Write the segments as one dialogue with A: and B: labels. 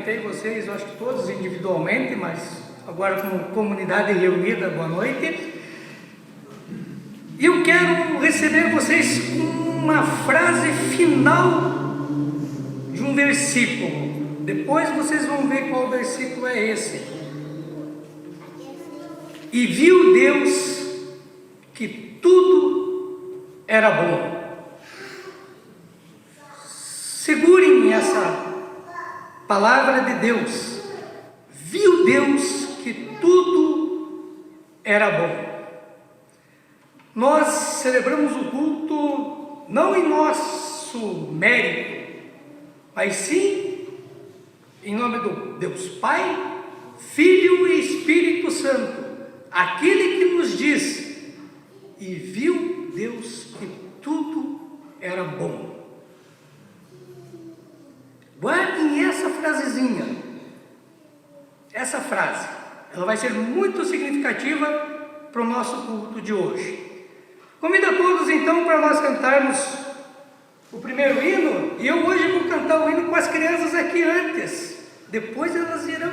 A: cumprimentei vocês, eu acho que todos individualmente, mas agora como comunidade reunida, boa noite. E eu quero receber vocês com uma frase final de um versículo. Depois vocês vão ver qual versículo é esse. E viu Deus que tudo era bom. Segurem essa palavra de Deus. Viu Deus que tudo era bom. Nós celebramos o culto não em nosso mérito, mas sim em nome do Deus Pai, Filho e Espírito Santo, aquele que nos diz: e viu Deus que tudo era bom. Guardem essa frasezinha, essa frase, ela vai ser muito significativa para o nosso culto de hoje. Convido a todos então para nós cantarmos o primeiro hino, e eu hoje vou cantar o hino com as crianças aqui antes, depois elas irão,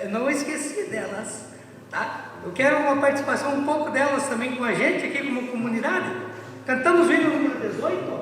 A: eu não esqueci delas, tá? Eu quero uma participação um pouco delas também com a gente aqui como comunidade. Cantamos o hino número 18.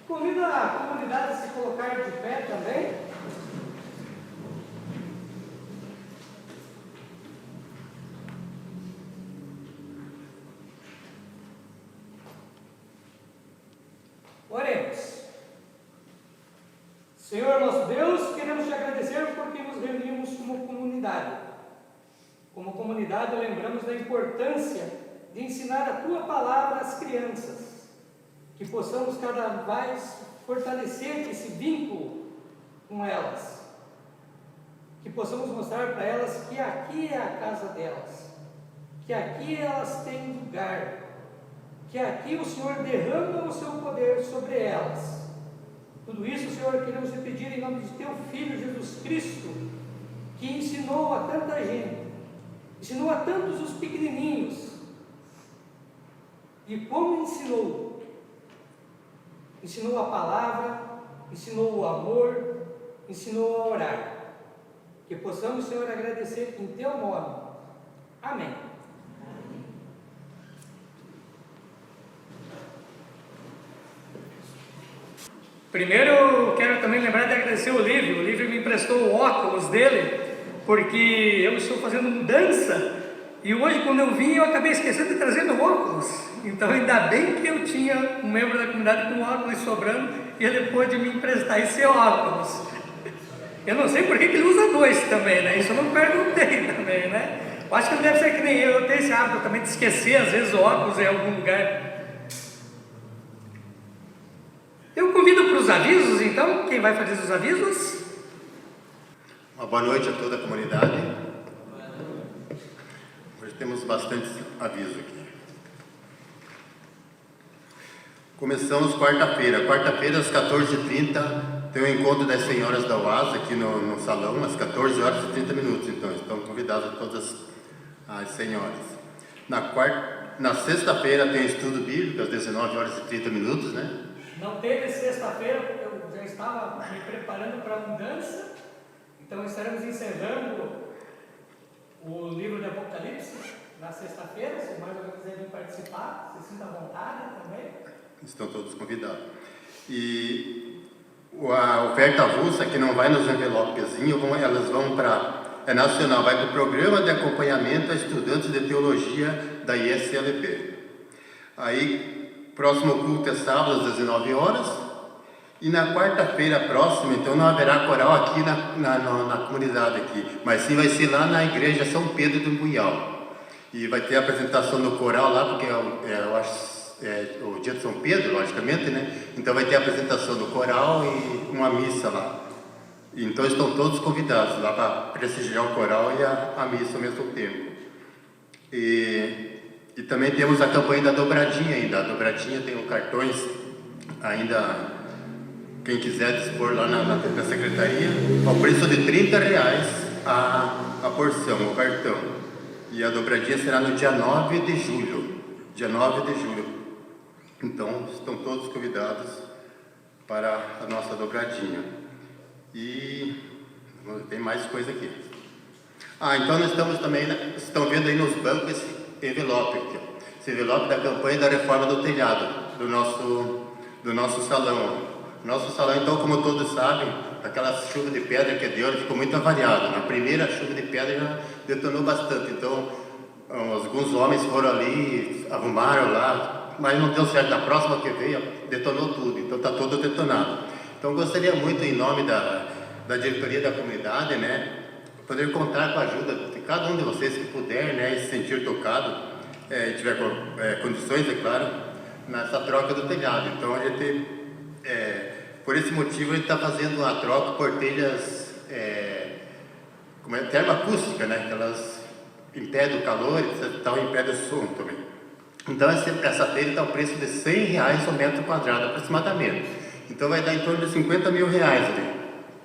A: Convido a comunidade a se colocar de pé também. Oremos. Senhor nosso Deus, queremos te agradecer porque nos reunimos como comunidade. Como comunidade, lembramos da importância de ensinar a tua palavra às crianças. Que possamos cada vez fortalecer esse vínculo com elas, que possamos mostrar para elas que aqui é a casa delas, que aqui elas têm lugar, que aqui o Senhor derrama o seu poder sobre elas. Tudo isso, Senhor, queremos te pedir em nome de teu Filho Jesus Cristo, que ensinou a tanta gente, ensinou a tantos os pequenininhos, e como ensinou a palavra, ensinou o amor, ensinou a orar. Que possamos, Senhor, agradecer em teu nome. Amém. Primeiro eu quero também lembrar de agradecer o Lívio. O Lívio me emprestou o óculos dele, porque eu estou fazendo mudança, e hoje quando eu vim eu acabei esquecendo de trazer meu óculos. Então ainda bem que eu tinha um membro da comunidade com óculos sobrando, e ele pôde me emprestar esse óculos. Eu não sei por que ele usa dois também, né? Isso eu não perguntei também, né? Eu acho que não deve ser que nem eu tenho esse hábito também de esquecer, às vezes, o óculos em algum lugar. Eu convido para os avisos, então, quem vai fazer os avisos?
B: Uma boa noite a toda a comunidade. Hoje temos bastante aviso aqui. Começamos quarta-feira. Quarta-feira, às 14h30, tem o encontro das senhoras da UASA aqui no salão, às 14h30. Então, estão convidadas todas as senhoras. Na sexta-feira tem estudo bíblico, às 19h30, né?
A: Não teve sexta-feira, porque eu já estava me preparando para a mudança. Então estaremos encerrando o livro de Apocalipse na sexta-feira. Se mais alguém quiser vir participar, se sinta à vontade também.
B: Estão todos convidados. E a oferta avulsa, que não vai nos envelopezinhos, elas vão para... É nacional, vai para o Programa de Acompanhamento a Estudantes de Teologia da ISLB. Aí, próximo culto é sábado às 19h. E na quarta-feira próxima, então, não haverá coral aqui na comunidade aqui, mas sim vai ser lá na igreja São Pedro do Buial. E vai ter a apresentação do coral lá, porque eu acho o dia de São Pedro, logicamente, né? Então vai ter a apresentação do coral e uma missa lá. Então estão todos convidados lá para prestigiar o coral e a missa ao mesmo tempo. E também temos a campanha da dobradinha ainda. A dobradinha tem os cartões ainda... Quem quiser dispor lá na secretaria, ao preço de R$30 a porção, o cartão. E a dobradinha será no dia 9 de julho. Dia 9 de julho. Então, estão todos convidados para a nossa dobradinha. E tem mais coisa aqui. Então nós estamos também, estão vendo aí nos bancos esse envelope aqui. Esse envelope da campanha da reforma do telhado, do nosso salão. Nosso salão, então, como todos sabem, aquela chuva de pedra que deu, ficou muito avariado. Na primeira chuva de pedra já detonou bastante. Então, alguns homens foram ali, arrumaram lá, mas não deu certo. Na próxima que veio, detonou tudo. Então, está todo detonado. Então, gostaria muito, em nome da diretoria da comunidade, né, poder contar com a ajuda de cada um de vocês que puder, né, e se sentir tocado, e tiver condições, é claro, nessa troca do telhado. Então, a gente... por esse motivo, ele está fazendo uma troca por telhas termoacústica, né? Que elas impedem o calor e impedem o som também. Então, essa telha está ao preço de R$100 o metro quadrado aproximadamente. Então, vai dar em torno de R$50 mil ali,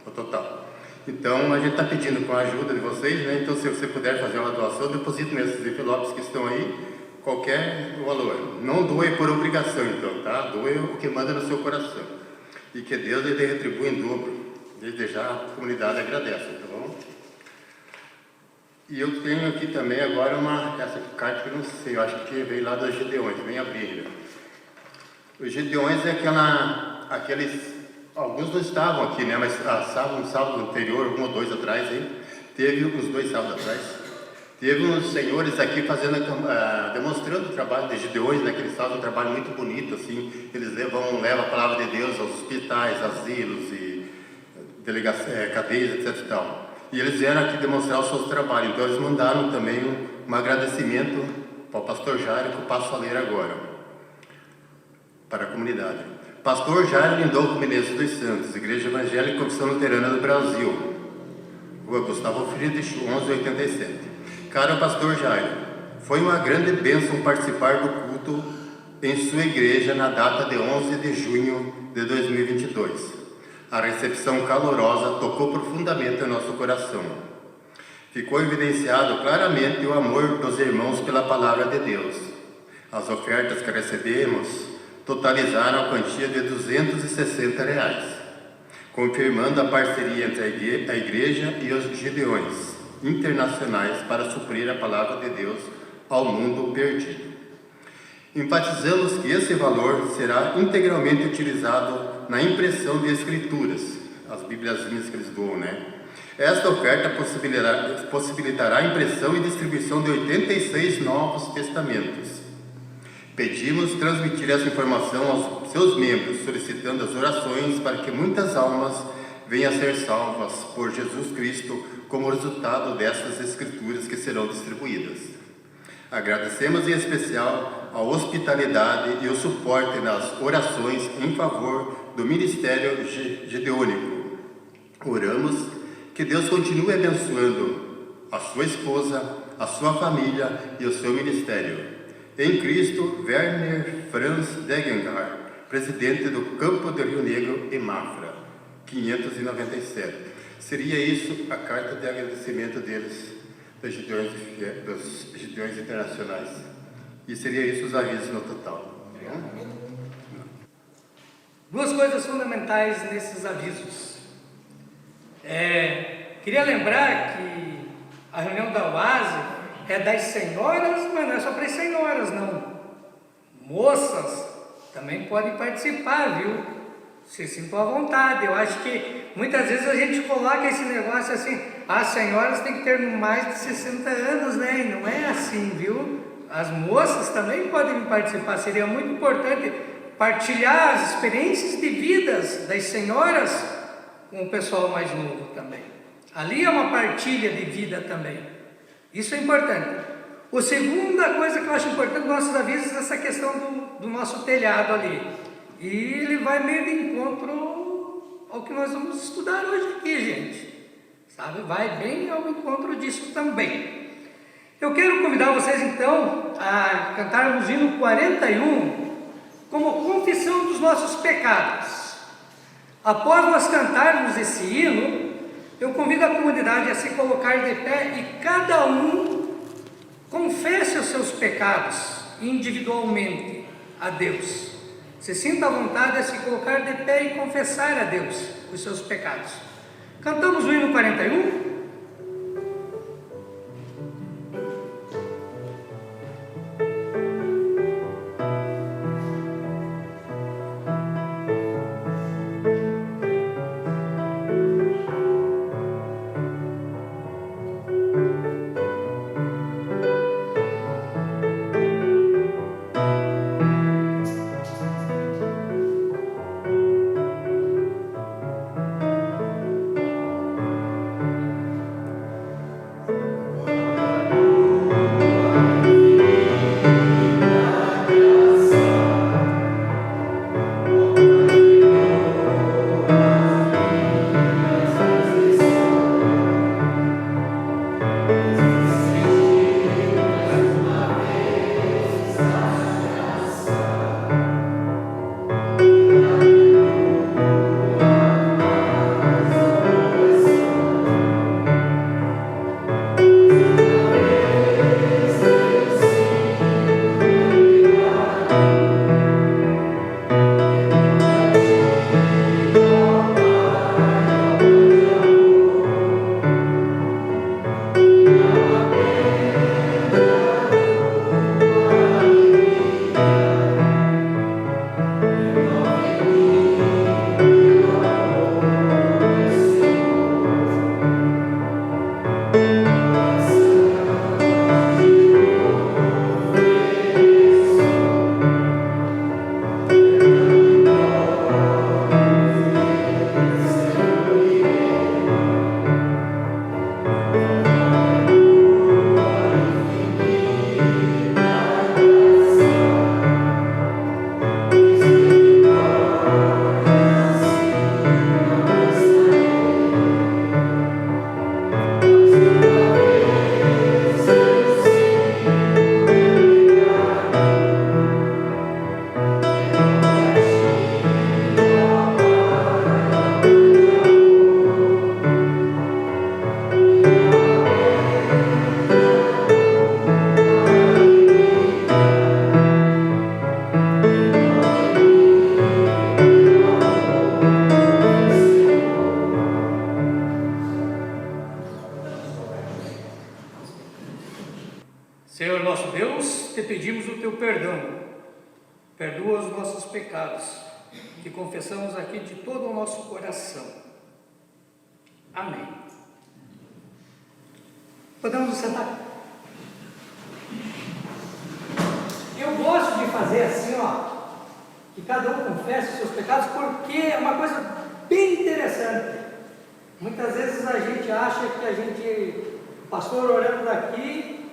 B: no total. Então, a gente está pedindo com a ajuda de vocês, né? Então, se você puder fazer uma doação, deposite nesses envelopes que estão aí, qualquer valor. Não doe por obrigação, então, tá? Doe o que manda no seu coração. E que Deus lhe retribua em dobro. Desde já a comunidade agradece, tá bom? E eu tenho aqui também agora essa carta que eu não sei, eu acho que veio lá dos Gideões, vem abrir ainda. Os Gideões é alguns não estavam aqui, né? Mas um sábado anterior, um ou dois atrás aí, teve uns 2 sábados atrás. Teve uns senhores aqui demonstrando o trabalho de Gideões, né, que eles fazem um trabalho muito bonito, assim, eles levam a palavra de Deus aos hospitais, asilos e cadeias, etc e tal. E eles vieram aqui demonstrar o seu trabalho, então eles mandaram também um agradecimento para o pastor Jairo, que eu passo a ler agora, para a comunidade. Pastor Jairo Lindolfo Menezes dos Santos, Igreja Evangélica e Confissão Luterana do Brasil, Rua Gustavo Friedrich, 1187. Caro pastor Jairo, foi uma grande bênção participar do culto em sua igreja na data de 11 de junho de 2022. A recepção calorosa tocou profundamente o nosso coração. Ficou evidenciado claramente o amor dos irmãos pela palavra de Deus. As ofertas que recebemos totalizaram a quantia de R$260, confirmando a parceria entre a igreja e os Gideões internacionais para suprir a palavra de Deus ao mundo perdido. Enfatizamos que esse valor será integralmente utilizado na impressão de escrituras, as bibliazinhas que eles doam, né? Esta oferta possibilitará a impressão e distribuição de 86 novos testamentos. Pedimos transmitir essa informação aos seus membros, solicitando as orações para que muitas almas venham a ser salvas por Jesus Cristo como resultado destas escrituras que serão distribuídas. Agradecemos em especial a hospitalidade e o suporte nas orações em favor do Ministério Gideônico. Oramos que Deus continue abençoando a sua esposa, a sua família e o seu ministério. Em Cristo, Werner Franz Degenhardt, presidente do Campo do Rio Negro e Mafra, 597. Seria isso a carta de agradecimento deles, dos Gideões Internacionais. E seria isso os avisos no total.
A: Duas coisas fundamentais nesses avisos. Queria lembrar que a reunião da UASE é das senhoras, mas não é só para as senhoras, não. Moças também podem participar, viu? Se sintam à vontade. Eu acho que muitas vezes a gente coloca esse negócio assim, as senhoras têm que ter mais de 60 anos, né? E não é assim, viu? As moças também podem participar. Seria muito importante partilhar as experiências de vidas das senhoras com o pessoal mais novo também. Ali é uma partilha de vida também. Isso é importante. A segunda coisa que eu acho importante nos nossos avisos é essa questão do nosso telhado ali. E ele vai meio de encontro ao que nós vamos estudar hoje aqui, gente. Sabe? Vai bem ao encontro disso também. Eu quero convidar vocês então a cantarmos o hino 41 como confissão dos nossos pecados. Após nós cantarmos esse hino, eu convido a comunidade a se colocar de pé e cada um confesse os seus pecados individualmente a Deus. Se sinta à vontade a se colocar de pé e confessar a Deus os seus pecados. Cantamos o hino 41? Senhor nosso Deus, te pedimos o teu perdão. Perdoa os nossos pecados, que confessamos aqui de todo o nosso coração. Amém. Podemos nos sentar? Eu gosto de fazer assim, que cada um confesse os seus pecados, porque é uma coisa bem interessante. Muitas vezes a gente acha que o pastor orando daqui,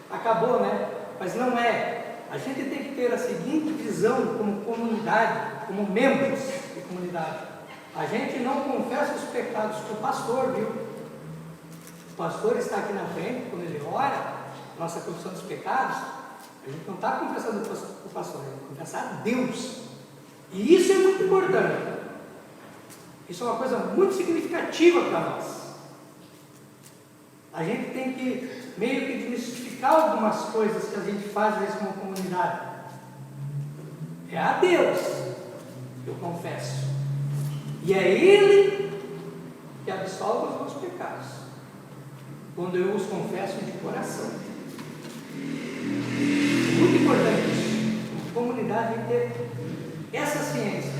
A: acabou, né? Mas não é. A gente tem que ter a seguinte visão como comunidade, como membros de comunidade. A gente não confessa os pecados com o pastor, viu? O pastor está aqui na frente, quando ele ora, nossa confissão dos pecados, a gente não está confessando o pastor, a gente confessa a Deus. E isso é muito importante. Isso é uma coisa muito significativa para nós. A gente tem que meio que desmistificar algumas coisas que a gente faz às vezes como comunidade. É a Deus que eu confesso. E é Ele que absolve os meus pecados, quando eu os confesso de coração. Muito importante isso. A comunidade tem que ter essa ciência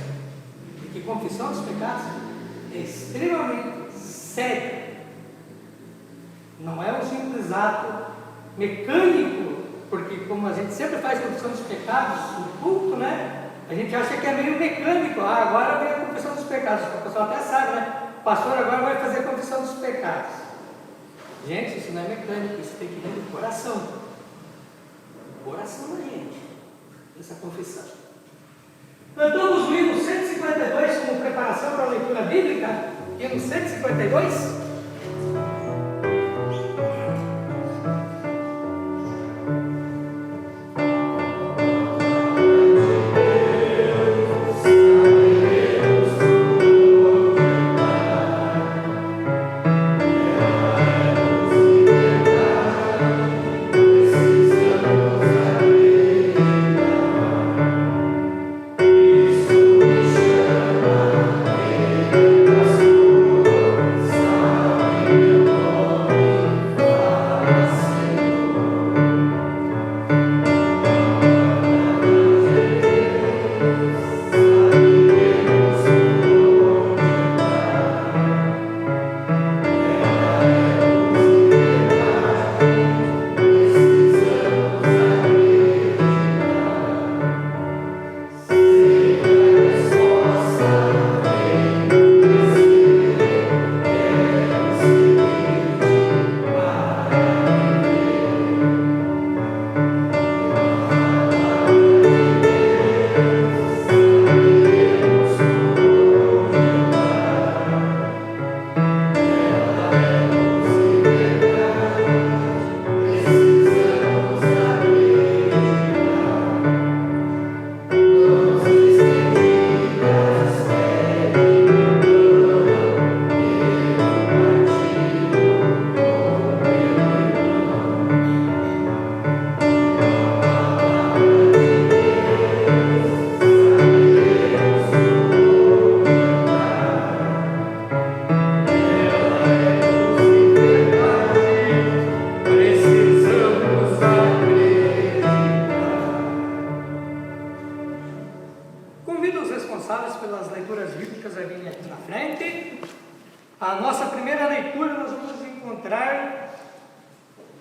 A: de que confissão dos pecados é extremamente séria. Não é um simples ato mecânico, porque como a gente sempre faz confissão dos pecados no culto, né? A gente acha que é meio mecânico. Agora vem a confissão dos pecados. O pessoal até sabe, né? O pastor agora vai fazer a confissão dos pecados. Gente, isso não é mecânico, isso tem que vir do coração. Coração da gente, essa confissão. Cantamos o hino 152 como preparação para a leitura bíblica. Hino 152.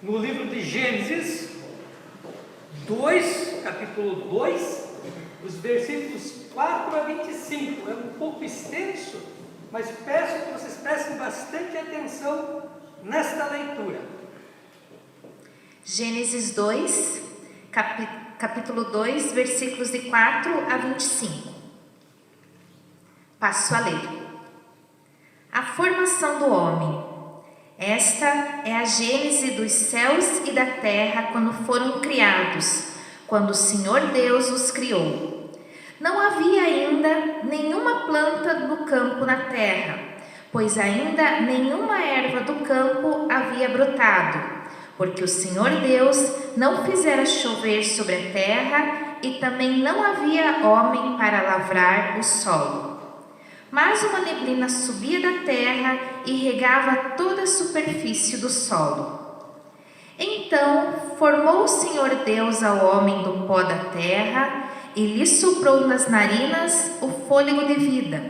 A: No livro de Gênesis 2, capítulo 2, os versículos 4 a 25. É um pouco extenso, mas peço que vocês prestem bastante atenção nesta leitura.
C: Gênesis 2, capítulo 2, versículos de 4 a 25. Passo a ler. A formação do homem. Esta é a gênese dos céus e da terra quando foram criados, quando o Senhor Deus os criou. Não havia ainda nenhuma planta no campo na terra, pois ainda nenhuma erva do campo havia brotado, porque o Senhor Deus não fizera chover sobre a terra e também não havia homem para lavrar o solo. Mas uma neblina subia da terra e regava toda a superfície do solo. Então formou o Senhor Deus ao homem do pó da terra e lhe soprou nas narinas o fôlego de vida,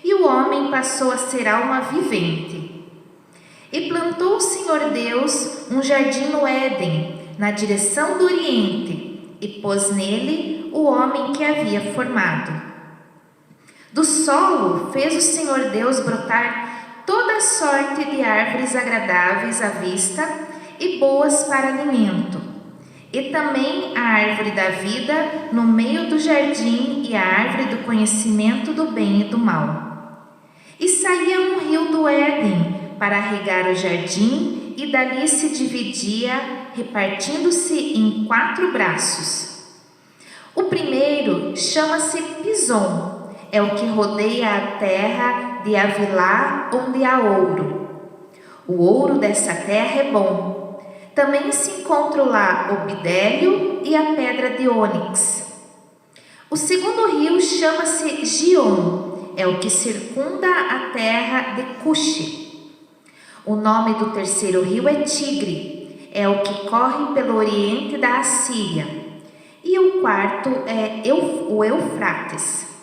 C: e o homem passou a ser alma vivente. E plantou o Senhor Deus um jardim no Éden, na direção do Oriente, e pôs nele o homem que havia formado. Do solo fez o Senhor Deus brotar toda sorte de árvores agradáveis à vista e boas para alimento, e também a árvore da vida no meio do jardim e a árvore do conhecimento do bem e do mal. E saía um rio do Éden para regar o jardim, e dali se dividia, repartindo-se em 4 braços. O primeiro chama-se Pison, é o que rodeia a terra de Havilá, onde há ouro. O ouro dessa terra é bom. Também se encontram lá o bidélio e a pedra de ônix. O segundo rio chama-se Gion, é o que circunda a terra de Cuxi. O nome do terceiro rio é Tigre, é o que corre pelo oriente da Assíria. E o quarto é o Eufrates.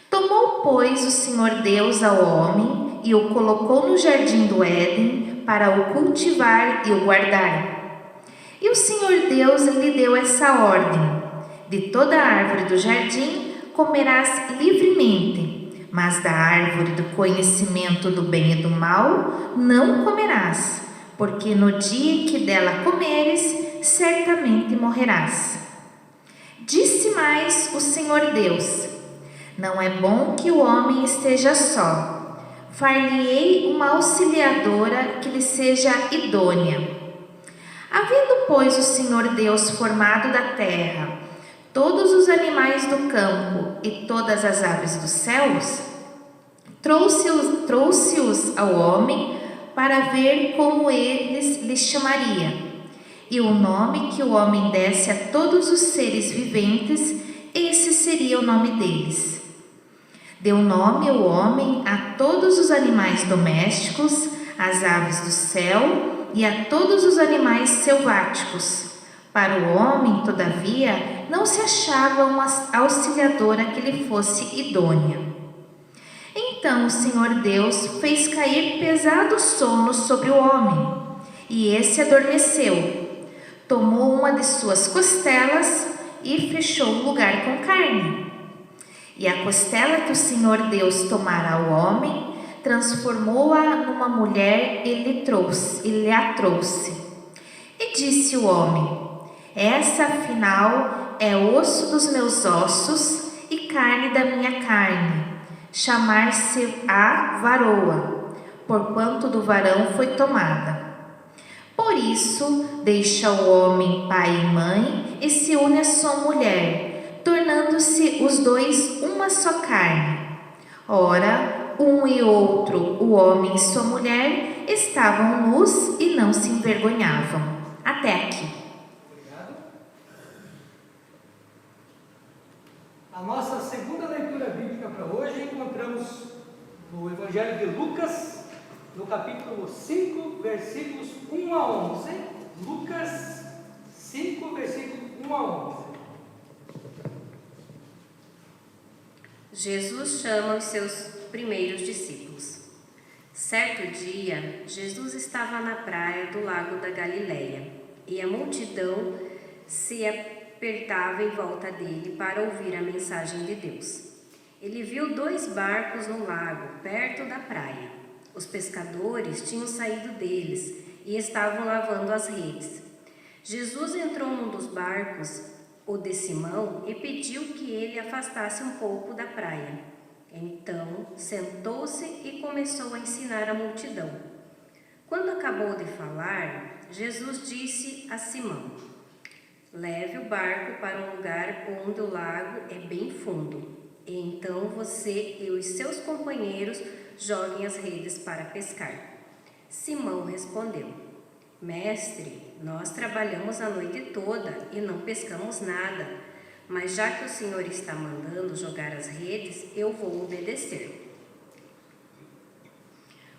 C: Tomou, pois, o Senhor Deus ao homem e o colocou no jardim do Éden para o cultivar e o guardar. E o Senhor Deus lhe deu essa ordem: de toda árvore do jardim comerás livremente, mas da árvore do conhecimento do bem e do mal não comerás, porque no dia que dela comeres, certamente morrerás. Disse mais o Senhor Deus: não é bom que o homem esteja só. Far-lhe-ei uma auxiliadora que lhe seja idônea. Havendo, pois, o Senhor Deus formado da terra todos os animais do campo e todas as aves dos céus, trouxe-os ao homem para ver como eles lhe chamaria. E o nome que o homem desse a todos os seres viventes, esse seria o nome deles. Deu nome o homem a todos os animais domésticos, às aves do céu e a todos os animais selváticos. Para o homem, todavia, não se achava uma auxiliadora que lhe fosse idônea. Então o Senhor Deus fez cair pesado sono sobre o homem, e esse adormeceu. Tomou uma de suas costelas e fechou o lugar com carne. E a costela que o Senhor Deus tomara ao homem, transformou-a numa mulher e lhe a trouxe. E disse o homem: essa, afinal, é osso dos meus ossos e carne da minha carne. Chamar-se-á varoa, porquanto do varão foi tomada. Por isso, deixa o homem pai e mãe e se une à sua mulher, tornando-se os dois uma só carne. Ora, um e outro, o homem e sua mulher, estavam nus e não se envergonhavam. Até aqui.
A: Obrigado. A nossa segunda leitura bíblica para hoje encontramos no Evangelho de Lucas, no capítulo 5, versículos 1 a 11. Lucas 5, versículos 1 a 11.
D: Jesus chama os seus primeiros discípulos. Certo dia, Jesus estava na praia do lago da Galileia, e a multidão se apertava em volta dele para ouvir a mensagem de Deus. Ele viu 2 barcos no lago, perto da praia. Os pescadores tinham saído deles e estavam lavando as redes. Jesus entrou num dos barcos, o de Simão, e pediu que ele afastasse um pouco da praia. Então, sentou-se e começou a ensinar a multidão. Quando acabou de falar, Jesus disse a Simão: leve o barco para um lugar onde o lago é bem fundo, e então você e os seus companheiros joguem as redes para pescar. Simão respondeu: mestre, nós trabalhamos a noite toda e não pescamos nada, mas já que o Senhor está mandando jogar as redes, eu vou obedecer.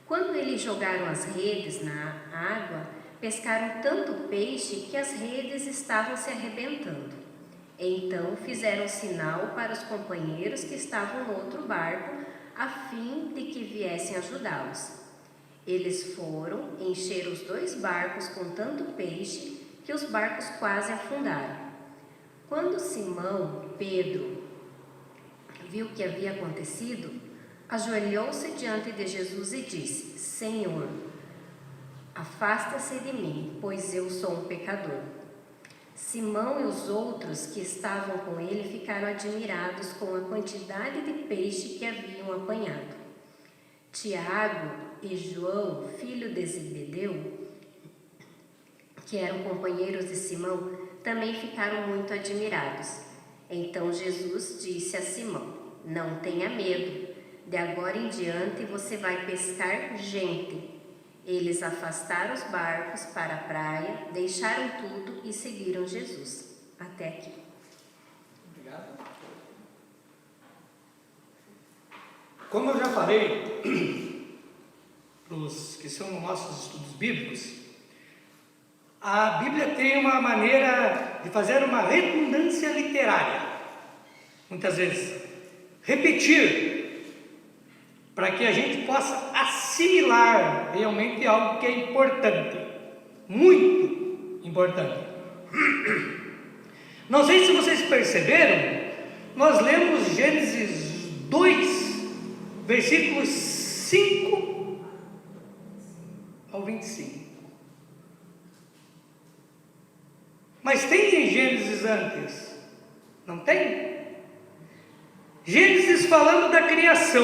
D: Quando eles jogaram as redes na água, pescaram tanto peixe que as redes estavam se arrebentando. Então fizeram sinal para os companheiros que estavam no outro barco, a fim de que viessem ajudá-los. Eles foram encher os 2 barcos com tanto peixe que os barcos quase afundaram. Quando Simão Pedro viu o que havia acontecido, ajoelhou-se diante de Jesus e disse: Senhor, afasta-se de mim, pois eu sou um pecador. Simão e os outros que estavam com ele ficaram admirados com a quantidade de peixe que haviam apanhado. Tiago e João, filho de Zebedeu, que eram companheiros de Simão, também ficaram muito admirados. Então Jesus disse a Simão: Não tenha medo, de agora em diante você vai pescar gente. Eles afastaram os barcos para a praia, deixaram tudo e seguiram Jesus. Até aqui.
A: Obrigado. Como eu já falei para os que são nos nossos estudos bíblicos, a Bíblia tem uma maneira de fazer uma redundância literária. Muitas vezes, repetir, para que a gente possa assimilar realmente algo que é importante, muito importante. Não sei se vocês perceberam, nós lemos Gênesis 2, versículos 5 ao 25. Mas tem em Gênesis antes? Não tem? Gênesis falando da criação.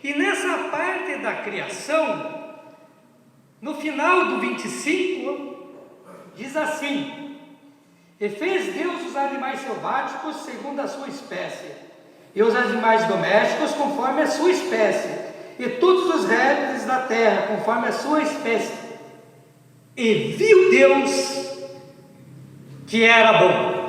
A: E nessa parte da criação, no final do 25, diz assim: E fez Deus os animais selváticos segundo a sua espécie, e os animais domésticos conforme a sua espécie, e todos os répteis da terra conforme a sua espécie. E viu Deus que era bom.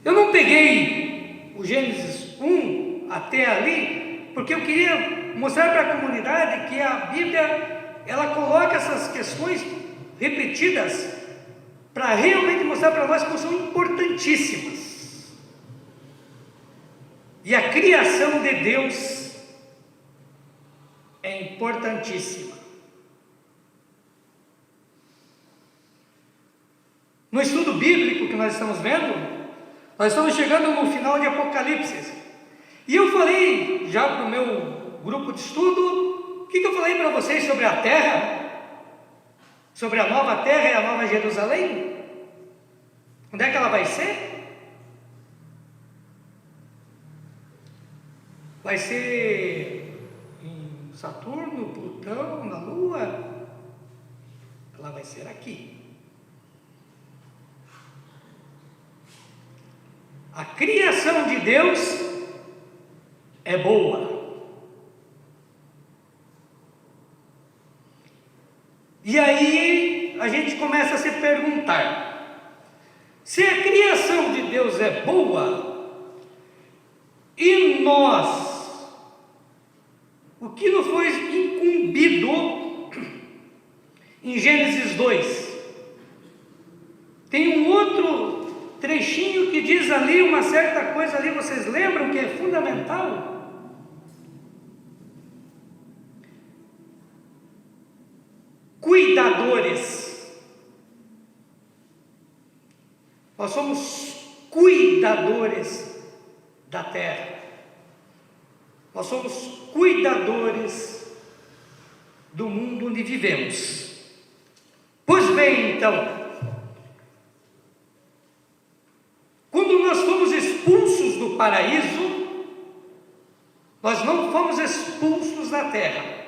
A: Eu não peguei o Gênesis 1 até ali, porque eu queria mostrar para a comunidade que a Bíblia, ela coloca essas questões repetidas para realmente mostrar para nós que são importantíssimas. E a criação de Deus é importantíssima. No estudo bíblico que nós estamos vendo, nós estamos chegando no final de Apocalipse. E eu falei já para o meu grupo de estudo, o que eu falei para vocês sobre a terra? Sobre a nova terra e a nova Jerusalém? Onde é que ela vai ser? Vai ser em Saturno, Plutão, na Lua? Ela vai ser aqui. A criação de Deus é boa. E aí a gente começa a se perguntar: se a criação de Deus é boa, e nós, o que nos foi incumbido em Gênesis 2? Tem um outro trechinho que diz ali uma certa coisa ali, vocês lembram que é fundamental? Cuidadores. Nós somos cuidadores da terra. Nós somos cuidadores do mundo onde vivemos. Pois bem, então, quando nós fomos expulsos do paraíso, nós não fomos expulsos da terra.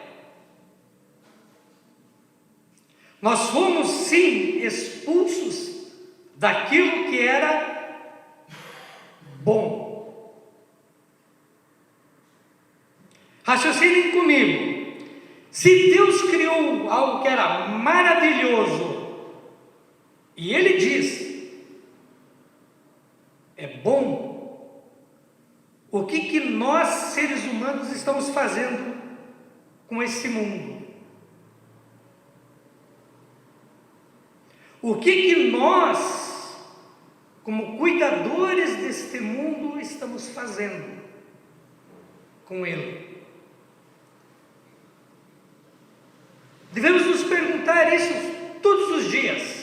A: Nós fomos sim expulsos daquilo que era bom. Raciocinem comigo. Se Deus criou algo que era maravilhoso, e Ele diz: é bom, o que nós, seres humanos, estamos fazendo com esse mundo? O que nós, como cuidadores deste mundo, estamos fazendo com ele? Devemos nos perguntar isso todos os dias,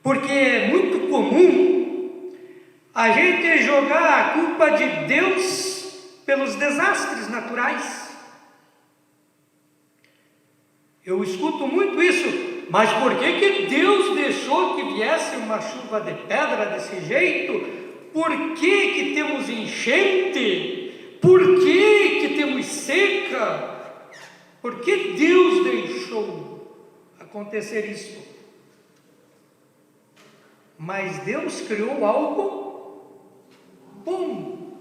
A: porque é muito comum a gente jogar a culpa de Deus pelos desastres naturais. Eu escuto muito isso, mas por que Deus deixou que viesse uma chuva de pedra desse jeito? Por que temos enchente? Por que temos seca? Por que Deus deixou acontecer isso? Mas Deus criou algo bom,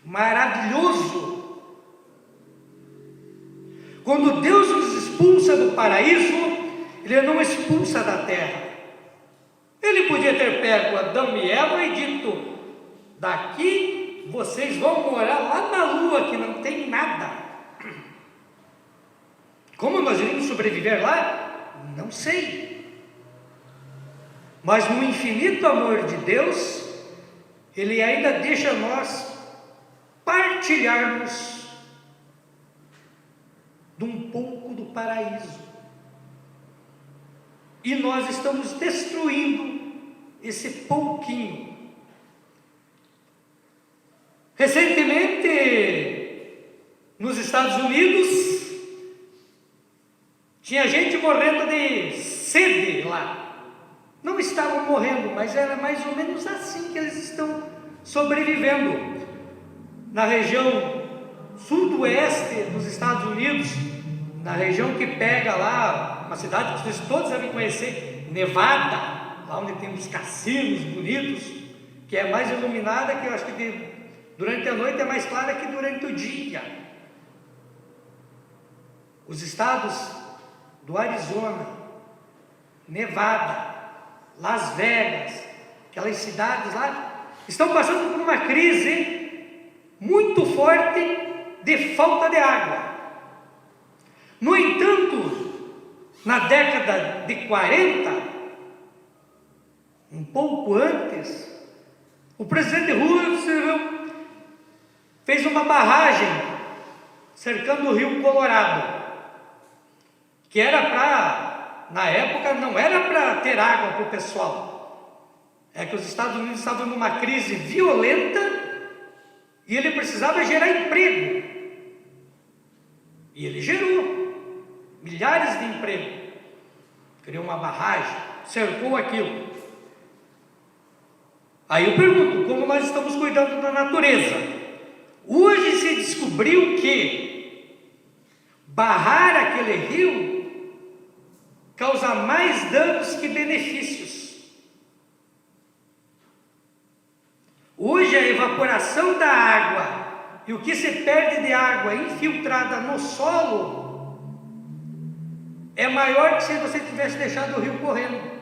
A: maravilhoso. Quando Deus nos expulsa do paraíso, Ele não expulsa da terra. Ele podia ter pego Adão e Eva e dito: daqui vocês vão morar lá na lua, que não tem nada. Como nós iríamos sobreviver lá? Não sei. Mas no infinito amor de Deus, Ele ainda deixa nós partilharmos de um pouco do paraíso. E nós estamos destruindo esse pouquinho. Recentemente, nos Estados Unidos, tinha gente morrendo de sede lá. Não estavam morrendo, mas era mais ou menos assim que eles estão sobrevivendo. Na região sudoeste dos Estados Unidos, na região que pega lá, uma cidade que vocês todos devem conhecer, Nevada, lá onde tem uns cassinos bonitos, que é mais iluminada, que eu acho que durante a noite é mais clara que durante o dia. Os estados do Arizona, Nevada, Las Vegas, aquelas cidades lá, estão passando por uma crise muito forte de falta de água. No entanto, na década de 40, um pouco antes, o presidente Roosevelt fez uma barragem cercando o rio Colorado, que era para, na época, não era para ter água para o pessoal. É que os Estados Unidos estavam numa crise violenta e ele precisava gerar emprego. E ele gerou milhares de empregos. Criou uma barragem, cercou aquilo. Aí eu pergunto, como nós estamos cuidando da natureza? Hoje se descobriu que barrar aquele rio causa mais danos que benefícios. Hoje a evaporação da água e o que se perde de água infiltrada no solo é maior que se você tivesse deixado o rio correndo.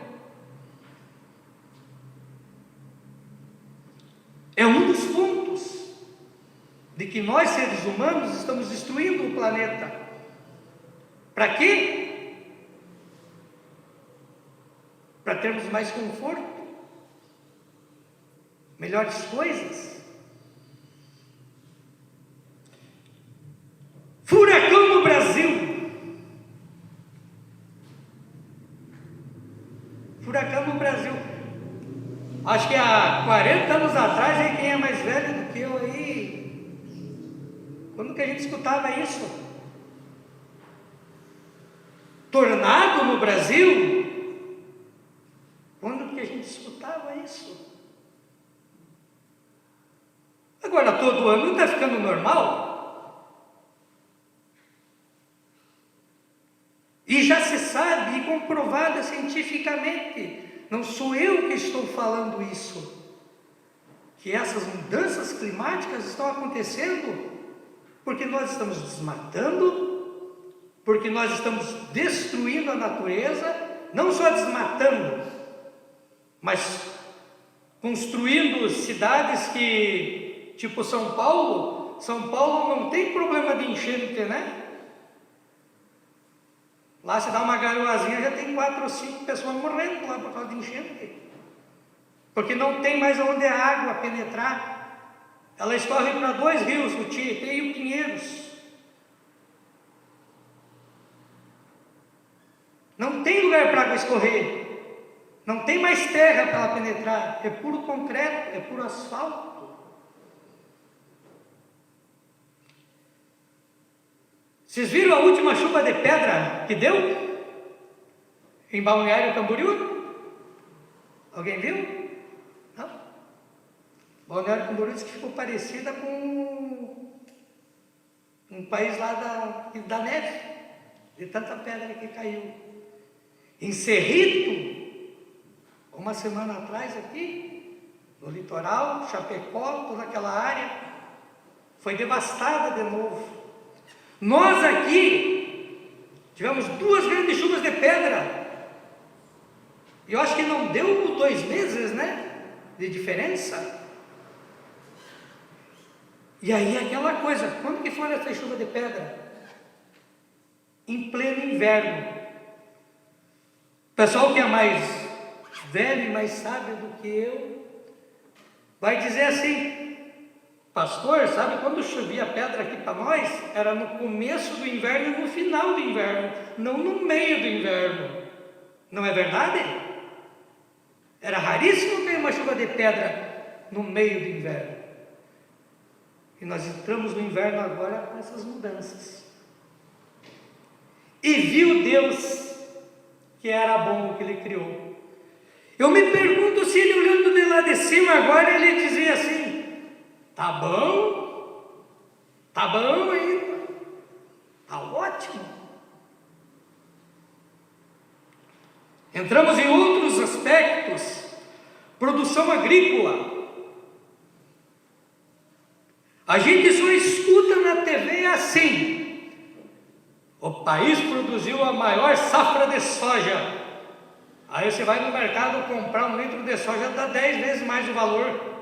A: É um dos pontos de que nós, seres humanos, estamos destruindo o planeta. Para quê? Para termos mais conforto, melhores coisas. Furacão no Brasil. Furacão no Brasil. Acho que há 40 anos atrás, aí quem é mais velho do que eu aí, quando que a gente escutava isso? Tornado no Brasil? Quando que a gente escutava isso? Agora todo ano está ficando normal. E já se sabe e comprovado cientificamente, não sou eu que estou falando isso, que essas mudanças climáticas estão acontecendo porque nós estamos desmatando, porque nós estamos destruindo a natureza, não só desmatando, mas construindo cidades que, tipo São Paulo não tem problema de enchente, né? Lá se dá uma garoazinha, já tem 4 ou 5 pessoas morrendo lá por causa de enchente. Porque não tem mais onde a água penetrar. Ela escorre para 2 rios, o Tietê e o Pinheiros. Não tem lugar para a água escorrer. Não tem mais terra para ela penetrar, é puro concreto, é puro asfalto. Vocês viram a última chuva de pedra que deu? Em Balneário Camboriú? Alguém viu? Não? Balneário Camboriú disse que ficou parecida com um país lá da neve, de tanta pedra que caiu. Em Cerrito, uma semana atrás aqui, no litoral, Chapecó, toda aquela área, foi devastada de novo. Nós aqui tivemos 2 grandes chuvas de pedra. E eu acho que não deu 2 meses, né? De diferença. E aí aquela coisa, quando que foi essa chuva de pedra? Em pleno inverno. O pessoal que é mais velho e mais sábio do que eu, vai dizer assim: pastor, sabe quando chovia pedra aqui para nós? Era no começo do inverno e no final do inverno, não no meio do inverno. Não é verdade? Era raríssimo ter uma chuva de pedra no meio do inverno. E nós entramos no inverno agora com essas mudanças. E viu Deus que era bom o que Ele criou. Eu me pergunto se Ele, olhando de lá de cima agora, Ele dizia assim: tá bom ainda, tá ótimo. Entramos em outros aspectos. Produção agrícola. A gente só escuta na TV assim: o país produziu a maior safra de soja. Aí você vai no mercado comprar 1 litro de soja, dá 10 vezes mais o valor.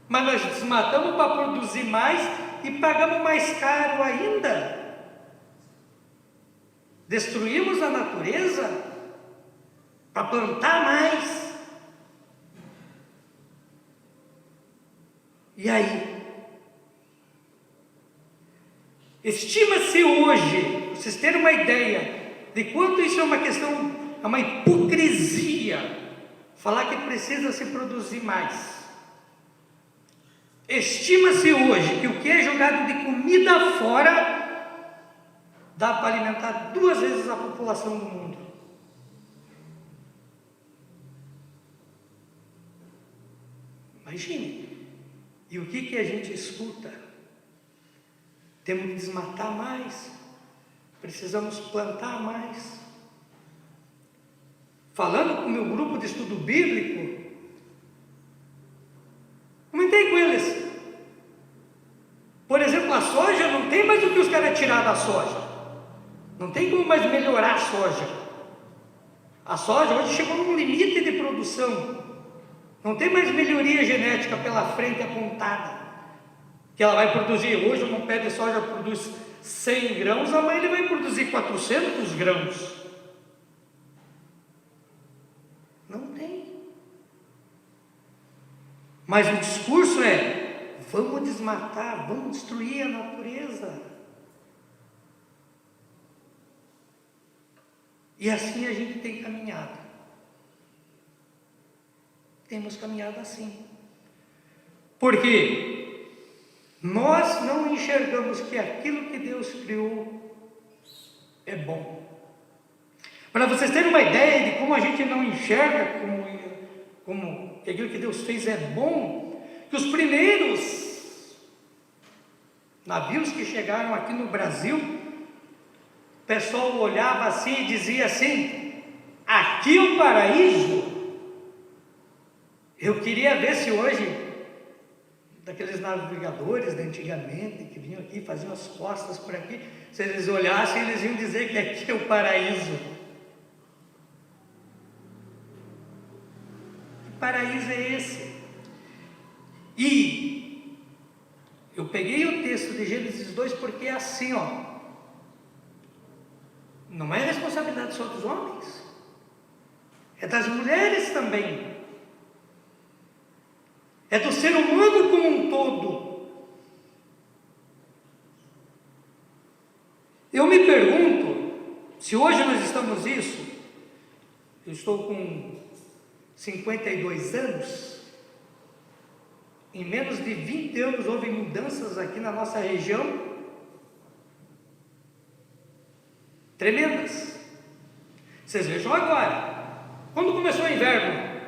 A: Mas nós desmatamos para produzir mais e pagamos mais caro ainda. Destruímos a natureza para plantar mais. E aí? Estima-se hoje, vocês terem uma ideia de quanto isso é uma questão, é uma hipocrisia, falar que precisa se produzir mais. Estima-se hoje que o que é jogado de comida fora dá para alimentar 2 vezes a população do mundo. Imagine. E o que a gente escuta? Temos que desmatar mais, precisamos plantar mais. Falando com o meu grupo de estudo bíblico, comentei com eles. Por exemplo, a soja, não tem mais o que os caras tirar da soja. Não tem como mais melhorar a soja. A soja hoje chegou num limite de produção. Não tem mais melhoria genética pela frente apontada. Que ela vai produzir, hoje um pé de soja produz 100 grãos, amanhã ele vai produzir 400 grãos. Não tem. Mas o discurso é: vamos desmatar, vamos destruir a natureza. E assim a gente tem caminhado. Temos caminhado assim. Por quê? Nós não enxergamos que aquilo que Deus criou é bom. Para vocês terem uma ideia de como a gente não enxerga como aquilo que Deus fez é bom, que os primeiros navios que chegaram aqui no Brasil, o pessoal olhava assim e dizia assim: aqui é o paraíso. Eu queria ver se hoje, daqueles navegadores de antigamente, que vinham aqui, faziam as costas por aqui, se eles olhassem, eles iam dizer que aqui é o paraíso. Que paraíso é esse? E eu peguei o texto de Gênesis 2 porque é assim, ó. Não é responsabilidade só dos homens, é das mulheres também. É do ser humano como um todo. Eu me pergunto se hoje nós estamos Eu estou com 52 anos. Em menos de 20 anos houve mudanças aqui na nossa região tremendas. Vocês vejam agora, quando começou o inverno?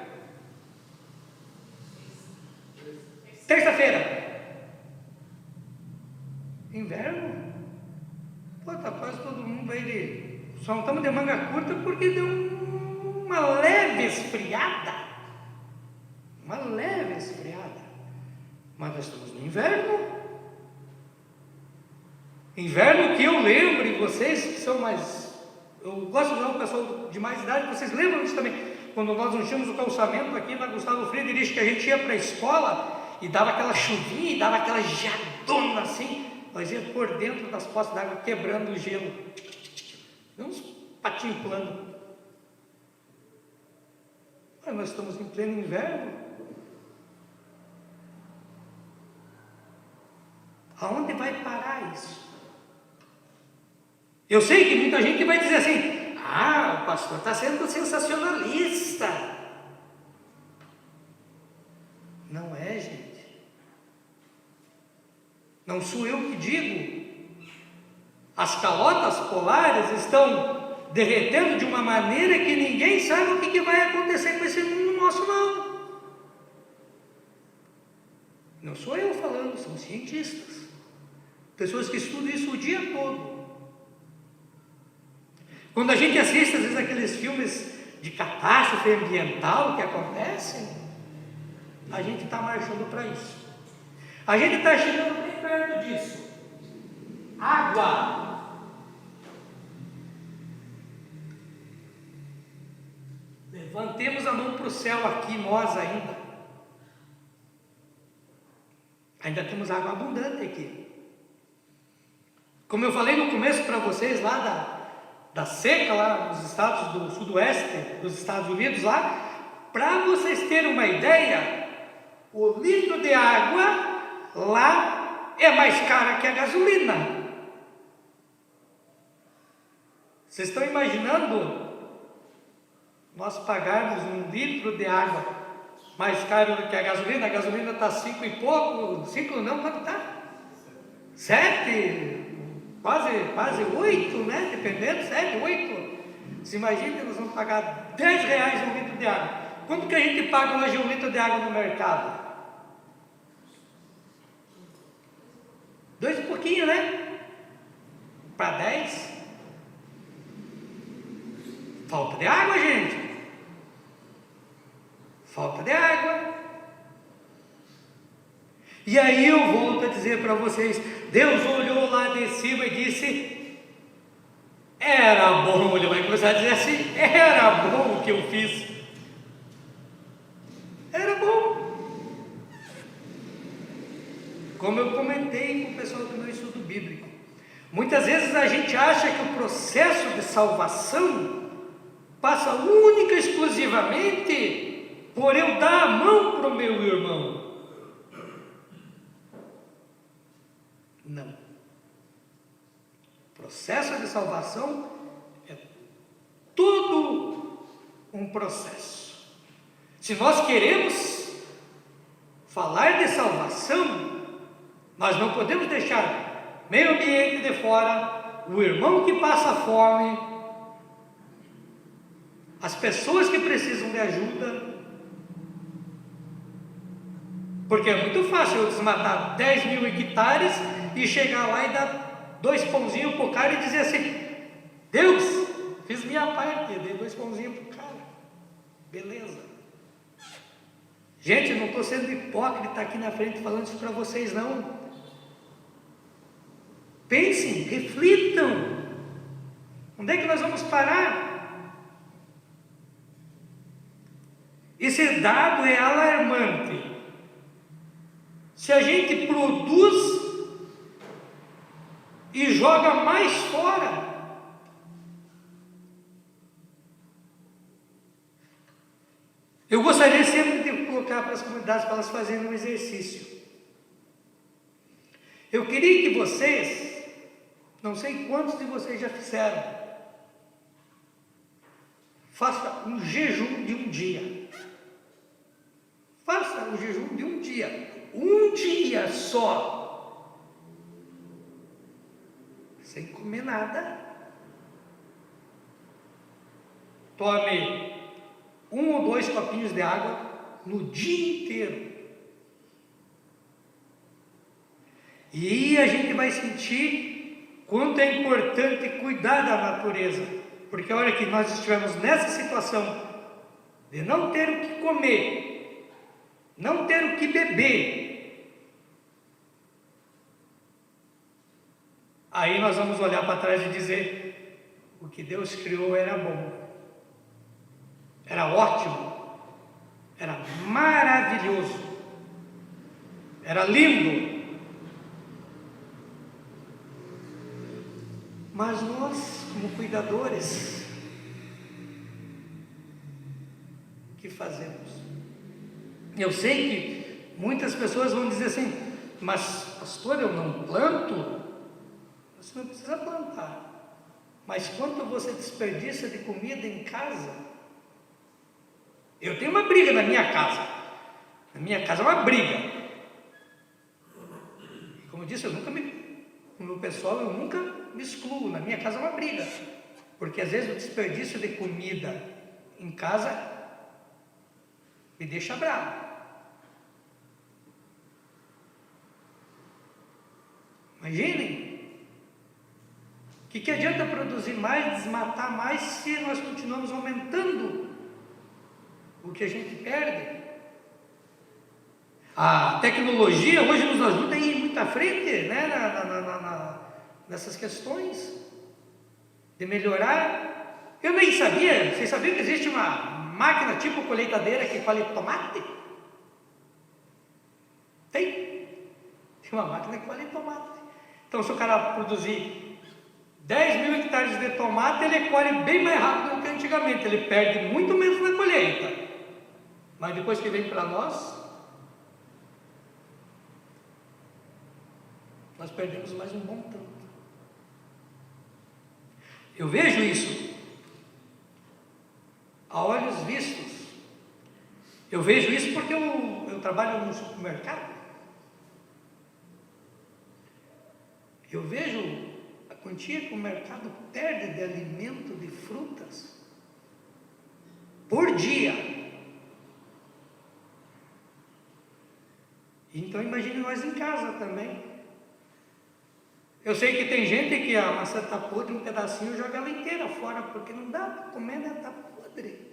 A: Terça-feira. Inverno? Pô, tá quase todo mundo aí de... Só não estamos de manga curta porque deu uma leve esfriada. Uma leve esfriada. Mas nós estamos no inverno. Inverno que eu lembro, e vocês que são mais... Eu gosto de usar o pessoal de mais idade, vocês lembram disso também? Quando nós não tínhamos o calçamento aqui na Gustavo Friedrich, que a gente ia para a escola e dava aquela chuvinha e dava aquela geadona assim, nós íamos por dentro das poças d'água quebrando o gelo. Uns patinhos planos. Mas nós estamos em pleno inverno. Aonde vai parar isso? Eu sei que muita gente vai dizer assim: ah, o pastor está sendo sensacionalista. Não é, gente. Não sou eu que digo. As calotas polares estão derretendo de uma maneira que ninguém sabe o que vai acontecer com esse mundo nosso, não. Não sou eu falando, são cientistas. Pessoas que estudam isso o dia todo. Quando a gente assiste, às vezes, aqueles filmes de catástrofe ambiental que acontecem, a gente está marchando para isso. A gente está chegando bem perto disso. Água. Levantemos a mão para o céu aqui, nós ainda. Ainda temos água abundante aqui. Como eu falei no começo para vocês lá da seca lá nos estados do sudoeste dos Estados Unidos lá, para vocês terem uma ideia, o litro de água lá é mais caro que a gasolina. Vocês estão imaginando nós pagarmos um litro de água mais caro do que a gasolina? A gasolina está 5 e pouco, 5 não, quanto está? 7, quase 8, né? Dependendo, 7, 8. Se imagina que nós vamos pagar R$10 um litro de água. Quanto que a gente paga hoje um litro de água no mercado? 2 e pouquinho, né? Para 10. Falta de água, gente. Falta de água. E aí eu volto a dizer para vocês, Deus olhou lá de cima e disse: era bom. Ele vai começar a dizer assim: era bom o que eu fiz. Era bom. Como eu comentei com o pessoal do meu estudo bíblico, muitas vezes a gente acha que o processo de salvação passa única e exclusivamente por eu dar a mão para o meu irmão. Não. O processo de salvação é todo um processo. Se nós queremos falar de salvação, nós não podemos deixar meio ambiente de fora, o irmão que passa fome, as pessoas que precisam de ajuda, porque é muito fácil eu desmatar 10.000 hectares e chegar lá e dar 2 pãozinhos para o cara e dizer assim: Deus, fiz minha parte, dei 2 pãozinhos para o cara, beleza. Gente, eu não estou sendo hipócrita aqui na frente falando isso para vocês, não. Pensem, reflitam. Onde é que nós vamos parar? Esse dado é alarmante. Se a gente produz e joga mais fora, eu gostaria sempre de colocar para as comunidades, para elas fazerem um exercício. Eu queria que vocês, não sei quantos de vocês já fizeram, faça um jejum de um dia. Faça o jejum de um dia só, sem comer nada. Tome 1 ou 2 copinhos de água no dia inteiro. E aí a gente vai sentir quanto é importante cuidar da natureza, porque a hora que nós estivermos nessa situação de não ter o que comer, não ter o que beber, aí nós vamos olhar para trás e dizer: o que Deus criou era bom, era ótimo, era maravilhoso, era lindo. Mas nós, como cuidadores, o que fazemos? Eu sei que muitas pessoas vão dizer assim: mas pastor, eu não planto. Você não precisa plantar. Mas quanto você desperdiça de comida em casa? Eu tenho uma briga na minha casa. Na minha casa é uma briga. Como eu disse, com o meu pessoal, eu nunca me excluo. Na minha casa é uma briga. Porque às vezes o desperdício de comida em casa me deixa bravo. Imaginem. O que adianta produzir mais, desmatar mais, se nós continuamos aumentando o que a gente perde? A tecnologia hoje nos ajuda a ir muito à frente, né, nessas questões de melhorar. Eu nem sabia, vocês sabiam que existe uma máquina tipo colheitadeira que colhe tomate? Tem uma máquina que colhe tomate. Então, se o cara produzir 10.000 hectares de tomate, ele colhe bem mais rápido do que antigamente, ele perde muito menos na colheita. Mas depois que vem para nós perdemos mais um bom tanto. Eu vejo isso a olhos vistos. Eu vejo isso porque eu trabalho num supermercado. Eu vejo a quantia que o mercado perde de alimento, de frutas, por dia. Então imagine nós em casa também. Eu sei que tem gente que a maçã está podre, um pedacinho joga ela inteira fora, porque não dá para comer, né? Está podre.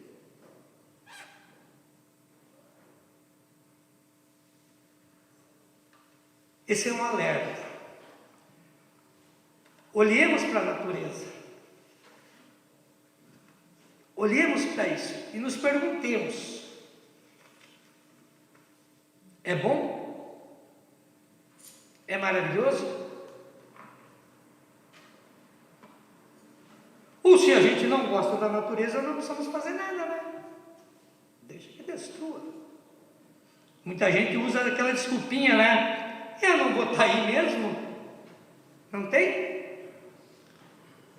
A: Esse é um alerta. Olhemos para a natureza. Olhemos para isso e nos perguntemos: é bom? É maravilhoso? Ou se a gente não gosta da natureza, não precisamos fazer nada, né? Deixa que destrua. Muita gente usa aquela desculpinha, né? Eu não vou estar aí mesmo. Não tem?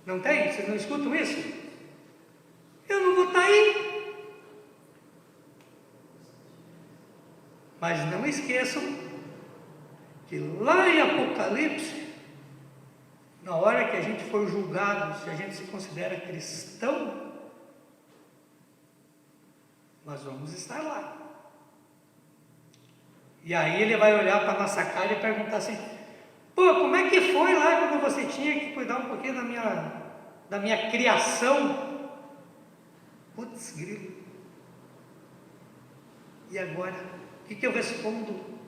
A: Não tem? Vocês não escutam isso? Eu não vou estar aí. Mas não esqueçam que lá em Apocalipse, na hora que a gente for julgado, se a gente se considera cristão, nós vamos estar lá. E aí ele vai olhar para a nossa cara e perguntar assim: pô, como é que foi lá quando você tinha que cuidar um pouquinho da minha criação? Putz, grilo. E agora? O que eu respondo?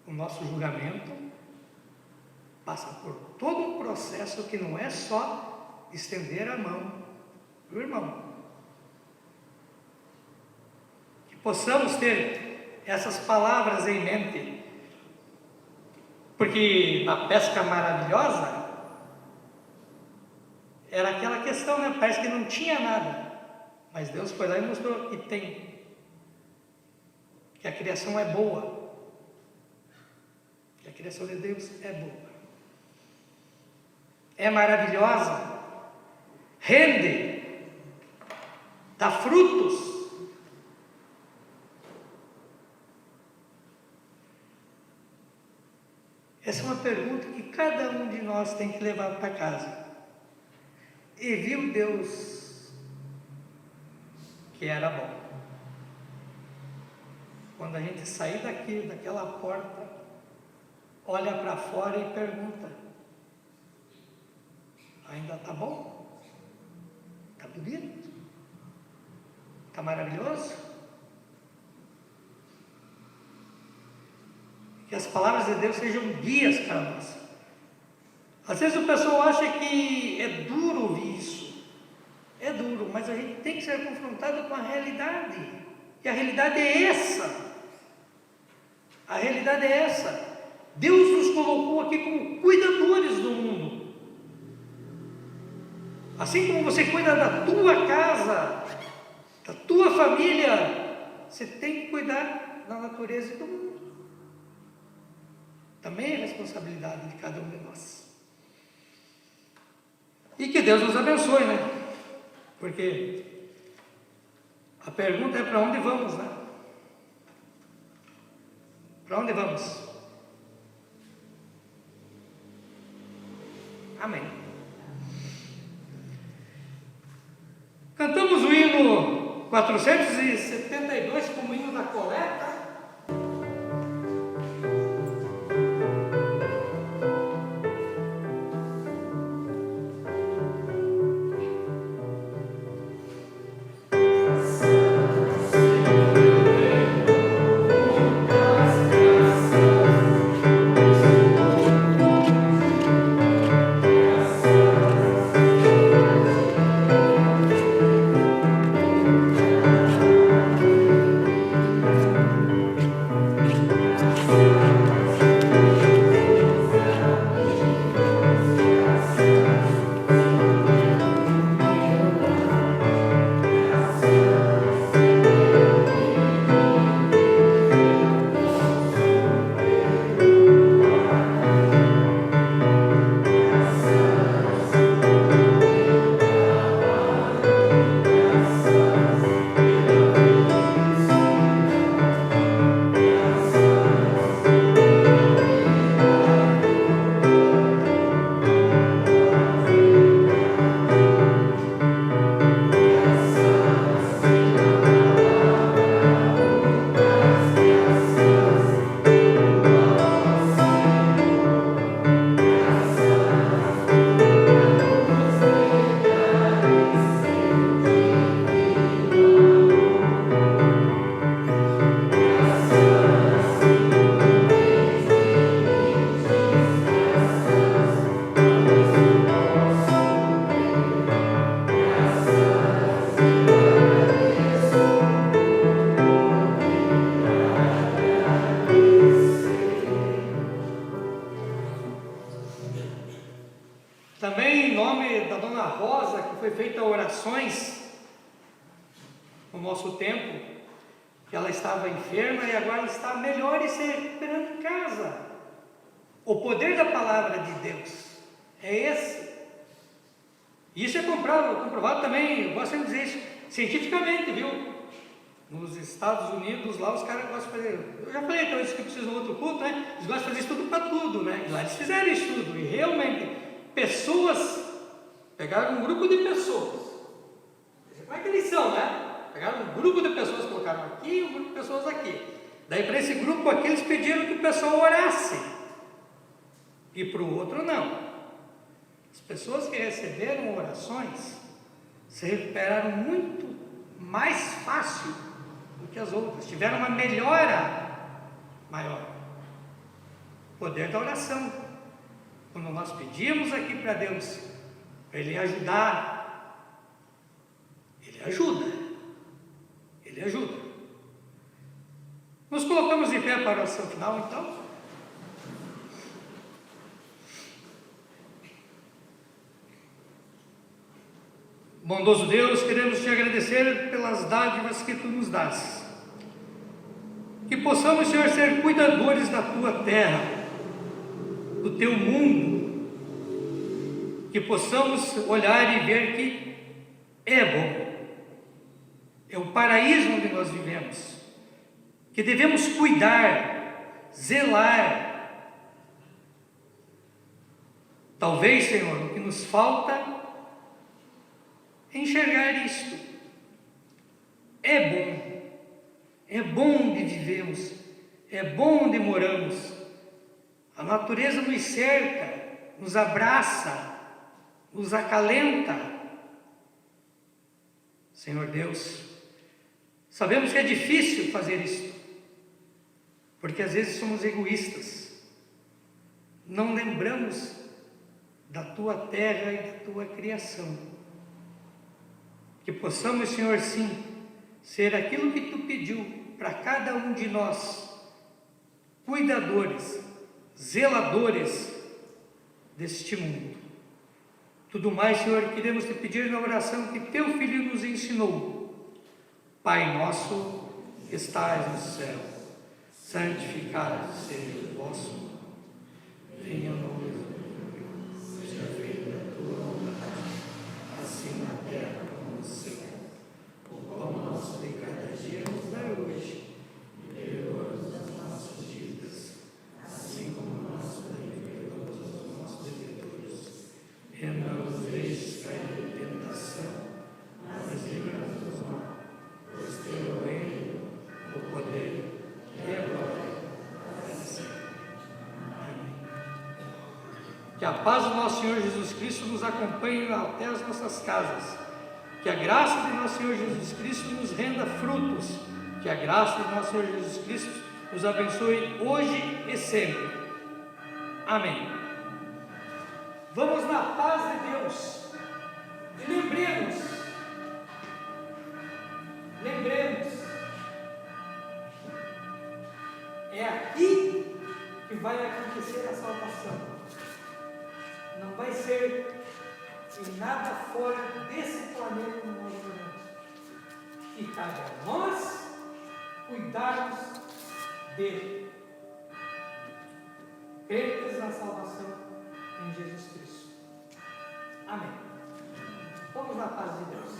A: O nosso julgamento passa por todo um processo que não é só estender a mão do irmão. Que possamos ter essas palavras em mente, porque na pesca maravilhosa era aquela questão, né? Parece que não tinha nada, mas Deus foi lá e mostrou que tem, que a criação é boa. A criação de Deus é boa, é maravilhosa. rende, dá frutos. Essa é uma pergunta que cada um de nós tem que levar para casa. E viu Deus que era bom. Quando a gente sair daqui, daquela porta, olha para fora e pergunta: ainda está bom? Está bonito? Está maravilhoso? Que as palavras de Deus sejam guias para nós. Às vezes o pessoal acha que é duro ouvir isso. É duro, mas a gente tem que ser confrontado com a realidade. E a realidade é essa. A realidade é essa. Deus nos colocou aqui como cuidadores do mundo. Assim como você cuida da tua casa, da tua família, você tem que cuidar da natureza e do mundo. Também é responsabilidade de cada um de nós. E que Deus nos abençoe, né? Porque a pergunta é: para onde vamos, né? Para onde vamos? Amém. Cantamos o hino 472 como hino da coleta. Também em nome da Dona Rosa, que foi feita orações no nosso tempo, que ela estava enferma e agora está melhor e se recuperando em casa. O poder da palavra de Deus é esse. Isso é comprovado também, eu gosto de dizer isso, cientificamente, viu? Nos Estados Unidos, lá os caras gostam de fazer, eu já falei então isso que precisa de outro culto, né? Eles gostam de fazer estudo para tudo, né? E lá eles fizeram estudo e realmente pessoas, pegaram um grupo de pessoas, como é que eles são, né? Pegaram um grupo de pessoas, colocaram aqui e um grupo de pessoas aqui. Daí para esse grupo aqui eles pediram que o pessoal orasse e para o outro não. As pessoas que receberam orações se recuperaram muito mais fácil do que as outras, tiveram uma melhora maior. O poder da oração. Quando nós pedimos aqui para Deus, para Ele ajudar, Ele ajuda. Ele ajuda. Nos colocamos de pé para a oração final, então. Bondoso Deus, queremos te agradecer pelas dádivas que tu nos dás. Que possamos, Senhor, ser cuidadores da tua terra, do teu mundo, que possamos olhar e ver que é bom, é o paraíso onde nós vivemos, que devemos cuidar, zelar. Talvez, Senhor, o que nos falta é enxergar isto. É bom onde vivemos, é bom onde moramos. A natureza nos cerca, nos abraça, nos acalenta. Senhor Deus, sabemos que é difícil fazer isto, porque às vezes somos egoístas, não lembramos da Tua terra e da Tua criação. Que possamos, Senhor, sim, ser aquilo que Tu pediu para cada um de nós, cuidadores, zeladores deste mundo. Tudo mais, Senhor, queremos Te pedir na oração que Teu Filho nos ensinou. Pai nosso, que estais no céu, santificado seja o vosso nome. Venha o nome do Teu, seja feita a Tua vontade, assim na terra como no céu. O pão nosso de cada dia nos dai hoje, e perdoa-nos as nossas dívidas, assim como nós também perdoamos aos nossos devedores. E não nos deixes cair em tentação, mas livra-nos do mal, pois Teu é o reino, o poder e a glória para sempre. Amém. Que a paz do nosso Senhor Jesus Cristo nos acompanhe até as nossas casas. Que a graça de nosso Senhor Jesus Cristo nos renda frutos. Que a graça de nosso Senhor Jesus Cristo nos abençoe hoje e sempre. Amém. Vamos na paz de Deus. E lembremos, é aqui que vai acontecer a salvação. Não vai ser em nada fora desse planeta no nós vivemos. E cabe a nós cuidarmos dele. Crentes na salvação em Jesus Cristo. Amém. Vamos na paz de Deus.